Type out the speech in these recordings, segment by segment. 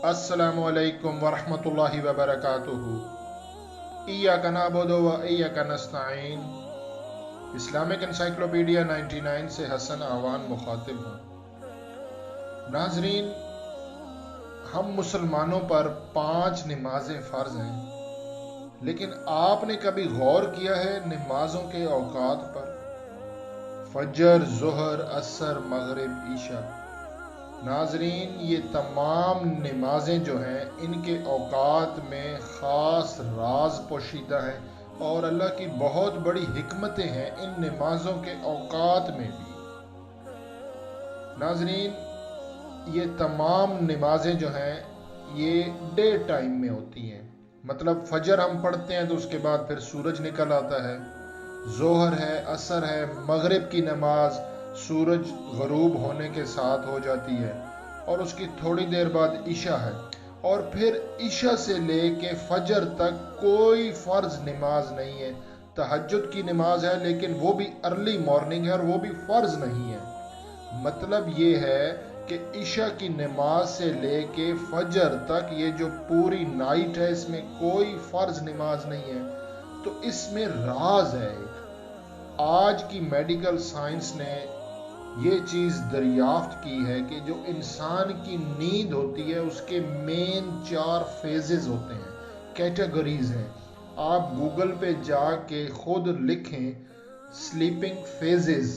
अस्सलामु अलैकुम वरहमतुल्लाहि वबरकातुहू। इय्याका नअबुदु व इय्याका नस्तईन। इस्लामिक एनसाइक्लोपीडिया 99 से हसन आवान मुखातिब हूँ। नाजरीन, हम मुसलमानों पर 5 नमाजें फ़र्ज हैं, लेकिन आपने कभी गौर किया है नमाजों के औकात पर? फजर, ज़ोहर, असर, मगरिब, ईशा। नाजरीन, ये तमाम नमाजें जो हैं इनके औकात में ख़ास राज पोशीदा हैं और अल्लाह की बहुत बड़ी हिकमतें हैं इन नमाजों के औकात में भी। नाजरीन, ये तमाम नमाजें जो हैं ये डे टाइम में होती हैं। मतलब फजर हम पढ़ते हैं तो उसके बाद फिर सूरज निकल आता है, ज़ोहर है, असर है, मगरिब की नमाज सूरज गरूब होने के साथ हो जाती है और उसकी थोड़ी देर बाद ईशा है, और फिर ईशा से लेके फजर तक कोई फ़र्ज नमाज नहीं है। तहज्जुद की नमाज है लेकिन वो भी अर्ली मॉर्निंग है और वो भी फ़र्ज नहीं है। मतलब ये है कि ईशा की नमाज से लेके फजर तक ये जो पूरी नाइट है इसमें कोई फ़र्ज नमाज नहीं है। तो इसमें राज है एक। आज की मेडिकल साइंस ने ये चीज़ दरियाफ्त की है कि जो इंसान की नींद होती है उसके मेन 4 फेजेस होते हैं, कैटेगरीज हैं। आप गूगल पे जाके खुद लिखें स्लीपिंग फेजेस,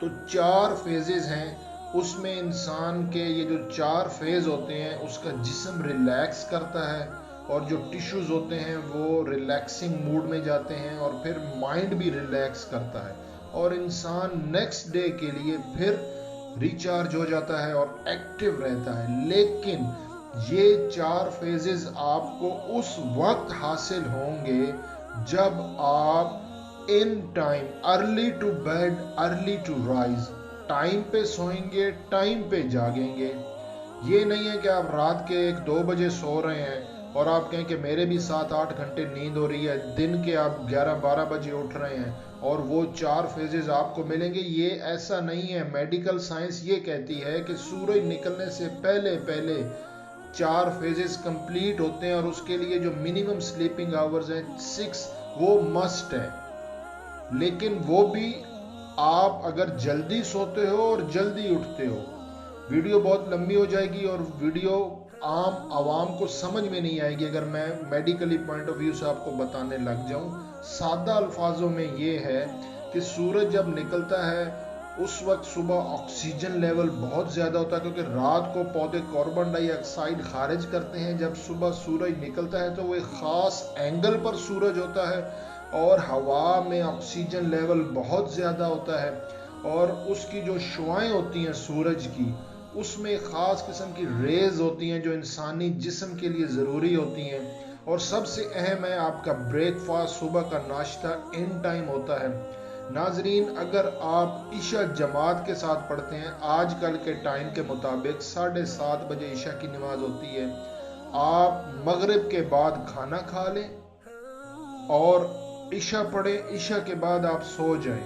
तो 4 फेजेस हैं। उसमें इंसान के ये जो 4 फेज होते हैं उसका जिस्म रिलैक्स करता है और जो टिश्यूज होते हैं वो रिलैक्सिंग मूड में जाते हैं और फिर माइंड भी रिलैक्स करता है और इंसान नेक्स्ट डे के लिए फिर रिचार्ज हो जाता है और एक्टिव रहता है। लेकिन ये 4 फेजेस आपको उस वक्त हासिल होंगे जब आप in time early to bed early to rise, time पे सोएंगे, टाइम पे जागेंगे। ये नहीं है कि आप रात के 1-2 बजे सो रहे हैं और आप कहें कि मेरे भी 7-8 घंटे नींद हो रही है, दिन के आप 11-12 बजे उठ रहे हैं और वो 4 फेजेस आपको मिलेंगे। ये ऐसा नहीं है। मेडिकल साइंस ये कहती है कि सूरज निकलने से पहले पहले 4 फेजेस कंप्लीट होते हैं और उसके लिए जो मिनिमम स्लीपिंग आवर्स हैं 6, वो मस्ट है। लेकिन वो भी आप अगर जल्दी सोते हो और जल्दी उठते हो। वीडियो बहुत लंबी हो जाएगी और वीडियो आम आवाम को समझ में नहीं आएगी अगर मैं मेडिकली पॉइंट ऑफ व्यू से आपको बताने लग जाऊं। सादा अल्फाजों में ये है कि सूरज जब निकलता है उस वक्त सुबह ऑक्सीजन लेवल बहुत ज़्यादा होता है, क्योंकि रात को पौधे कार्बन डाइऑक्साइड खारिज करते हैं। जब सुबह सूरज निकलता है तो वो एक ख़ास एंगल पर सूरज होता है और हवा में ऑक्सीजन लेवल बहुत ज़्यादा होता है और उसकी जो शुआएं होती हैं सूरज की, उसमें ख़ास किस्म की रेज होती हैं जो इंसानी जिस्म के लिए ज़रूरी होती हैं। और सबसे अहम है आपका ब्रेकफास्ट, सुबह का नाश्ता इन टाइम होता है। नाजरीन, अगर आप ईशा जमात के साथ पढ़ते हैं, आजकल के टाइम के मुताबिक 7:30 बजे ईशा की नमाज होती है। आप मगरिब के बाद खाना खा लें और ईशा पढ़ें, ईशा के बाद आप सो जाएं।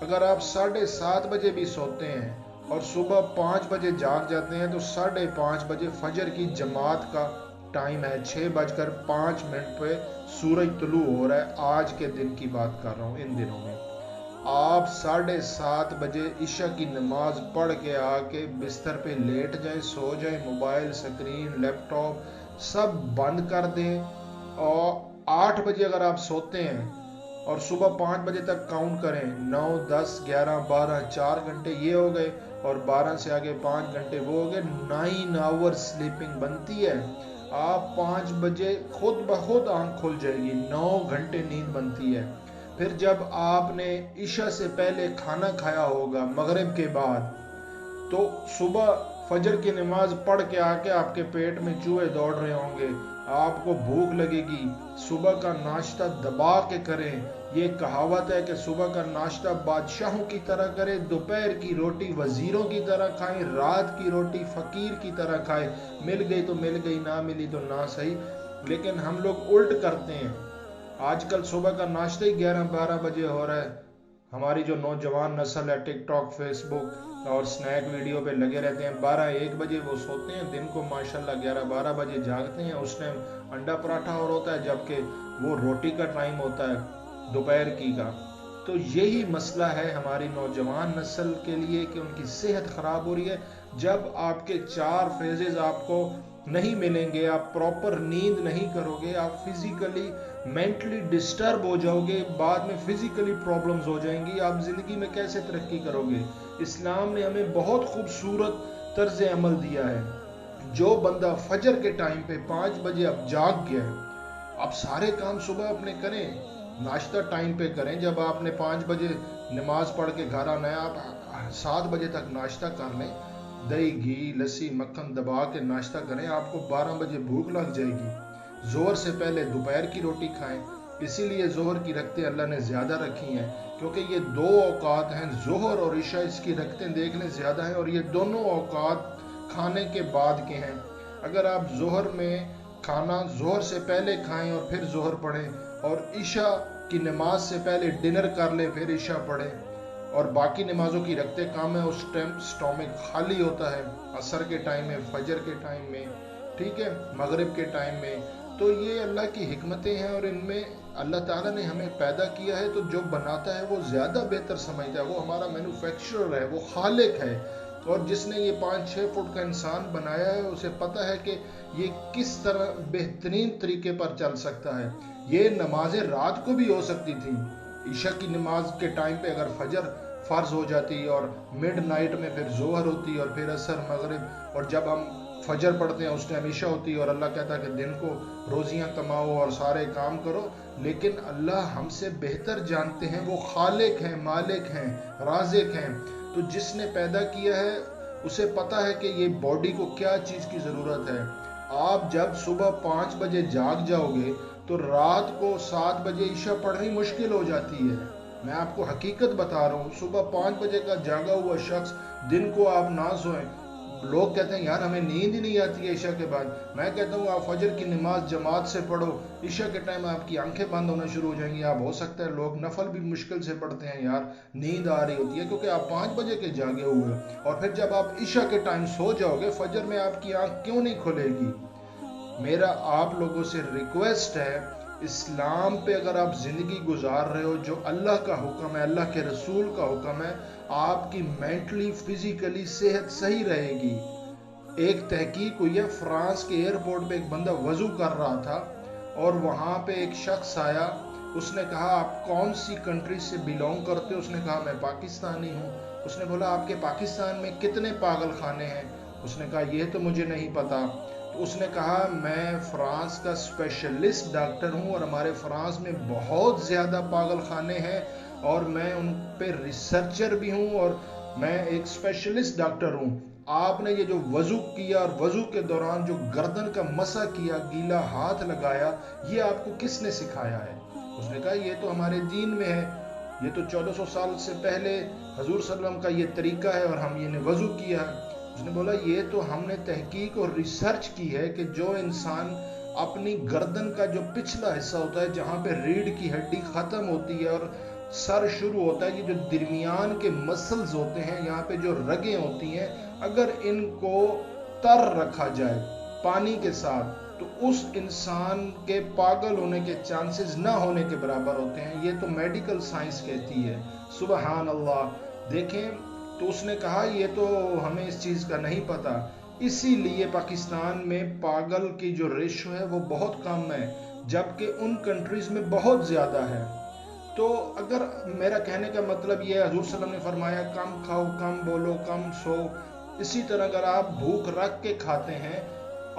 अगर आप 7:30 बजे भी सोते हैं और सुबह 5 बजे जाग जाते हैं तो 5:30 बजे फजर की जमात का टाइम है। 6:05 पे सूरज तुलू हो रहा है। आज के दिन की बात कर रहा हूँ, इन दिनों में। आप 7:30 बजे ईशा की नमाज पढ़ के आके बिस्तर पे लेट जाएं, सो जाएं। मोबाइल, स्क्रीन, लैपटॉप सब बंद कर दें और 8 बजे अगर आप सोते हैं और सुबह 5 बजे तक काउंट करें, 9, 10, 11, 12, 4 घंटे ये हो गए और 12 से आगे 5 घंटे वो हो गए। 9 आवर्स स्लीपिंग बनती है। आप 5 बजे खुद ब खुद आंख खुल जाएगी, 9 घंटे नींद बनती है। फिर जब आपने ईशा से पहले खाना खाया होगा मगरिब के बाद, तो सुबह फजर की नमाज पढ़ के आके आपके पेट में चूहे दौड़ रहे होंगे, आपको भूख लगेगी। सुबह का नाश्ता दबा के करें। ये कहावत है कि सुबह का नाश्ता बादशाहों की तरह करें, दोपहर की रोटी वजीरों की तरह खाएं, रात की रोटी फकीर की तरह खाएं। मिल गई तो मिल गई, ना मिली तो ना सही। लेकिन हम लोग उल्ट करते हैं। आजकल सुबह का नाश्ता ही 11-12 बजे हो रहा है। हमारी जो नौजवान नस्ल है टिकटॉक, फेसबुक, और स्नैक वीडियो पे लगे रहते हैं। 12-1 बजे वो सोते हैं, दिन को माशाल्लाह 11-12 बजे जागते हैं। उस टाइम अंडा पराठा और होता है, जबकि वो रोटी का टाइम होता है दोपहर की का। तो यही मसला है हमारी नौजवान नस्ल के लिए कि उनकी सेहत ख़राब हो रही है। जब आपके 4 फेजेस आपको नहीं मिलेंगे, आप प्रॉपर नींद नहीं करोगे, आप फिजिकली मेंटली डिस्टर्ब हो जाओगे, बाद में फिजिकली प्रॉब्लम्स हो जाएंगी, आप ज़िंदगी में कैसे तरक्की करोगे। इस्लाम ने हमें बहुत खूबसूरत तर्ज अमल दिया है। जो बंदा फजर के टाइम पे 5 बजे अब जाग गया है, आप सारे काम सुबह अपने करें, नाश्ता टाइम पे करें। जब आपने 5 बजे नमाज पढ़ के घर आना है, आप 7 बजे तक नाश्ता कर लें, दही घी लस्सी मक्खन दबा के नाश्ता करें, आपको 12 बजे भूख लग जाएगी। जोहर से पहले दोपहर की रोटी खाएं। इसीलिए जोहर की रखतें अल्लाह ने ज़्यादा रखी हैं, क्योंकि ये 2 औकात हैं, जोहर और इशा, इसकी रखतें देख लें ज़्यादा हैं, और ये दोनों औकात खाने के बाद के हैं। अगर आप जोहर में खाना जोहर से पहले खाएं और फिर जोहर पढ़ें, और इशा की नमाज से पहले डिनर कर लें फिर इशा पढ़ें, और बाकी नमाजों की रखते काम है, उस टाइम स्टोमिक खाली होता है, असर के टाइम में, फजर के टाइम में, ठीक है, मगरिब के टाइम में। तो ये अल्लाह की हिकमतें हैं, और इनमें अल्लाह ताला ने हमें पैदा किया है, तो जो बनाता है वो ज़्यादा बेहतर समझता है। वो हमारा मैन्युफैक्चरर है, वो खालिक है, और जिसने ये 5-6 फुट का इंसान बनाया है उसे पता है कि ये किस तरह बेहतरीन तरीके पर चल सकता है। ये नमाजें रात को भी हो सकती थी। ईशा की नमाज के टाइम पे अगर फजर फ़र्ज हो जाती, और मिड नाइट में फिर जोहर होती, और फिर असर मगरिब, और जब हम फजर पढ़ते हैं उस टाइम ईशा होती है, और अल्लाह कहता है कि दिन को रोज़ियाँ कमाओ और सारे काम करो। लेकिन अल्लाह हमसे बेहतर जानते हैं, वो खालिक हैं, मालिक हैं, राज़िक हैं। तो जिसने पैदा किया है उसे पता है कि ये बॉडी को क्या चीज़ की ज़रूरत है। आप जब सुबह 5 बजे जाग जाओगे तो रात को 7 बजे ईशा पढ़नी मुश्किल हो जाती है। मैं आपको हकीकत बता रहा हूँ, सुबह 5 बजे का जागा हुआ शख्स दिन को आप ना सोएं। लोग कहते हैं यार हमें नींद ही नहीं आती है ईशा के बाद। मैं कहता हूँ आप फजर की नमाज जमात से पढ़ो, ईशा के टाइम आपकी आंखें बंद होना शुरू हो जाएंगी। आप हो सकता है लोग नफल भी मुश्किल से पढ़ते हैं, यार नींद आ रही होती है क्योंकि आप 5 बजे के जागे हुए हो, और फिर जब आप ईशा के टाइम सो जाओगे फजर में आपकी आंख क्यों नहीं खुलेगी। मेरा आप लोगों से रिक्वेस्ट है, इस्लाम पे अगर आप ज़िंदगी गुजार रहे हो, जो अल्लाह का हुक्म है, अल्लाह के रसूल का हुक्म है, आपकी मेंटली फिजिकली सेहत सही रहेगी। एक तहकीक हुई है, फ्रांस के एयरपोर्ट पे एक बंदा वज़ू कर रहा था, और वहाँ पे एक शख्स आया, उसने कहा आप कौन सी कंट्री से बिलोंग करते हो। उसने कहा मैं पाकिस्तानी हूँ। उसने बोला आपके पाकिस्तान में कितने पागल खाने हैं। उसने कहा ये तो मुझे नहीं पता। तो उसने कहा मैं फ्रांस का स्पेशलिस्ट डॉक्टर हूँ, और हमारे फ्रांस में बहुत ज़्यादा पागल खाने हैं, और मैं उन पे रिसर्चर भी हूँ, और मैं एक स्पेशलिस्ट डॉक्टर हूँ। आपने ये जो वज़ू किया, और वज़ू के दौरान जो गर्दन का मसा किया, गीला हाथ लगाया, ये आपको किसने सिखाया है। उसने कहा ये तो हमारे दीन में है, ये तो 1400 साल से पहले हजूर सल्लम का ये तरीका है, और हम ये वज़ू किया है। उसने बोला ये तो हमने तहकीक और रिसर्च की है कि जो इंसान अपनी गर्दन का जो पिछला हिस्सा होता है, जहाँ पे रीढ़ की हड्डी ख़त्म होती है और सर शुरू होता है, ये जो दरमियान के मसल्स होते हैं, यहाँ पे जो रगें होती हैं, अगर इनको तर रखा जाए पानी के साथ, तो उस इंसान के पागल होने के चांसेस ना होने के बराबर होते हैं। ये तो मेडिकल साइंस कहती है। सुबहान अल्लाह। देखें, तो उसने कहा ये तो हमें इस चीज़ का नहीं पता, इसीलिए पाकिस्तान में पागल की जो रेशो है वो बहुत कम है, जबकि उन कंट्रीज़ में बहुत ज़्यादा है। तो अगर मेरा कहने का मतलब ये है, हजूर सल्लम ने फरमाया कम खाओ, कम बोलो, कम सो। इसी तरह अगर आप भूख रख के खाते हैं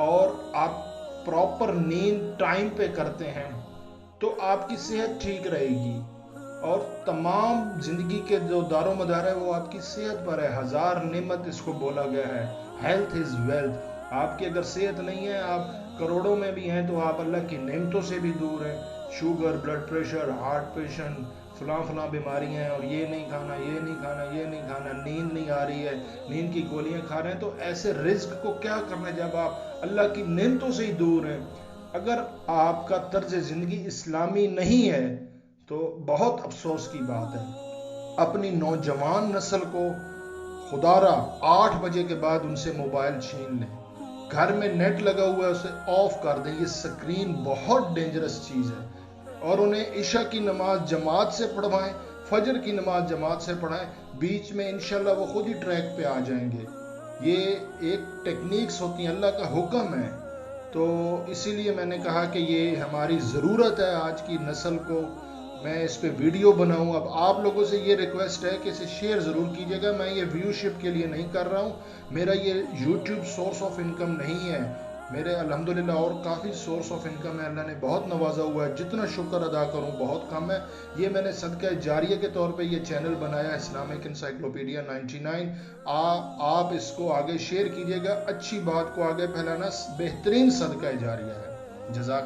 और आप प्रॉपर नींद टाइम पे करते हैं, तो आपकी सेहत ठीक रहेगी, और तमाम ज़िंदगी के जो दारो मदार है वो आपकी सेहत पर है। हज़ार नेमत इसको बोला गया है, हेल्थ इज़ वेल्थ। आपकी अगर सेहत नहीं है, आप करोड़ों में भी हैं, तो आप अल्लाह की नेमतों से भी दूर हैं। Sugar, blood pressure, heart patient, फलां बीमारियां हैं, और ये नहीं खाना, ये नहीं खाना, ये नहीं खाना, नींद नहीं आ रही है, नींद की गोलियां खा रहे हैं। तो ऐसे रिस्क को क्या करना जब आप अल्लाह की नेमतों से ही दूर हैं। अगर आपका तर्ज ज़िंदगी इस्लामी नहीं है तो बहुत अफसोस की बात है। अपनी नौजवान नस्ल को خدارا 8 بجے کے بعد ان سے موبائل چھین لیں، گھر میں نیٹ لگا ہوا ہے اسے آف کر دیں. یہ سکرین بہت ڈینجرس چیز ہے. اور انہیں عشاء کی نماز جماعت سے پڑھوائیں، فجر کی نماز جماعت سے پڑھائیں، بیچ میں انشاءاللہ وہ خود ہی ٹریک پہ آ جائیں گے. یہ ایک ٹیکنیکس ہوتی ہیں، اللہ کا حکم ہے. تو اسی لیے میں نے کہا کہ یہ ہماری ضرورت ہے آج کی نسل کو، میں اس پہ ویڈیو بناؤں. اب آپ لوگوں سے یہ ریکویسٹ ہے کہ اسے شیئر ضرور کیجیے گا. میں یہ ویو شپ کے لیے نہیں کر رہا ہوں، میرا یہ یوٹیوب سورس آف انکم نہیں ہے. میرے الحمدللہ اور کافی سورس آف انکم ہے، اللہ نے بہت نوازا ہوا ہے. جتنا شکر ادا کروں بہت کم ہے. یہ میں نے صدقہ جاریہ کے طور پہ یہ چینل بنایا ہے، اسلامک انسائکلوپیڈیا 99. آپ اس کو آگے شیئر کیجیے گا. اچھی بات کو آگے پھیلانا بہترین صدقہ جاریہ ہے. جزاک